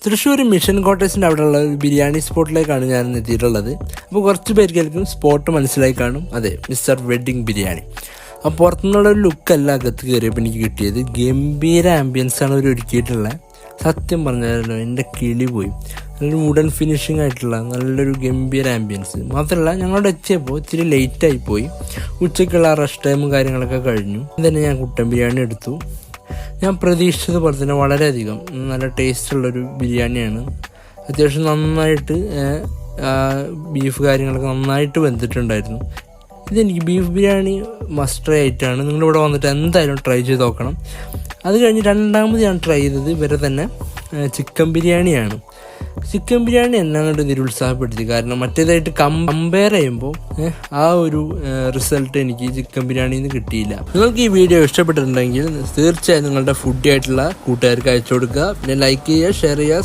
Thrissur mission ക്വാർട്ടേഴ്സിൻ്റെ അവിടെയുള്ള ഒരു ബിരിയാണി സ്പോട്ടിലേക്കാണ് ഞാൻ എത്തിയിട്ടുള്ളത്. അപ്പോൾ കുറച്ച് പേർക്കായിരിക്കും സ്പോട്ട് മനസ്സിലായി കാണും. അതെ, മിസ്റ്റർ വെഡ്ഡിങ് ബിരിയാണി. അപ്പോൾ പുറത്തുനിന്നുള്ള ഒരു ലുക്കല്ല അകത്ത് കയറിയപ്പോൾ എനിക്ക് കിട്ടിയത്. ഗംഭീര ആംബിയൻസാണ് അവർ ഒരുക്കിയിട്ടുള്ളത്. സത്യം പറഞ്ഞാലോ എൻ്റെ കിളി പോയി. നല്ലൊരു വുഡൻ ഫിനിഷിംഗ് ആയിട്ടുള്ള നല്ലൊരു ഗംഭീര ആംബിയൻസ്. മാത്രമല്ല ഞങ്ങളോട് എത്തിയപ്പോൾ ഇച്ചിരി ലേറ്റായി പോയി. ഉച്ചയ്ക്കുള്ള റെസ്റ്റ് ടൈമും കാര്യങ്ങളൊക്കെ കഴിഞ്ഞു. തന്നെ ഞാൻ കുട്ടൻ ബിരിയാണി എടുത്തു. ഞാൻ പ്രതീക്ഷിച്ചത് പോലെ തന്നെ വളരെയധികം നല്ല ടേസ്റ്റുള്ളൊരു ബിരിയാണിയാണ്. അത്യാവശ്യം നന്നായിട്ട് ബീഫ് കാര്യങ്ങളൊക്കെ നന്നായിട്ട് വെന്തിട്ടുണ്ടായിരുന്നു. ഇതെനിക്ക് ബീഫ് ബിരിയാണി മസ്റ്റ് ട്രൈ ആയിട്ടാണ്. നിങ്ങളിവിടെ വന്നിട്ട് എന്തായാലും ട്രൈ ചെയ്ത് നോക്കണം. അത് കഴിഞ്ഞ് രണ്ടാമത് ഞാൻ ട്രൈ ചെയ്തത് ഇവരെ തന്നെ ചിക്കൻ ബിരിയാണിയാണ്. ചിക്കൻ ബിരിയാണി എന്നെ അങ്ങോട്ട് നിരുത്സാഹപ്പെടുത്തി. കാരണം മറ്റേതായിട്ട് കമ്പയർ ചെയ്യുമ്പോൾ ആ ഒരു റിസൾട്ട് എനിക്ക് ചിക്കൻ ബിരിയാണിയിൽ നിന്ന് കിട്ടിയില്ല. നിങ്ങൾക്ക് ഈ വീഡിയോ ഇഷ്ടപ്പെട്ടിട്ടുണ്ടെങ്കിൽ തീർച്ചയായും നിങ്ങളുടെ ഫുഡി ആയിട്ടുള്ള കൂട്ടുകാർക്ക് അയച്ചു കൊടുക്കുക. പിന്നെ ലൈക്ക് ചെയ്യുക, ഷെയർ ചെയ്യുക.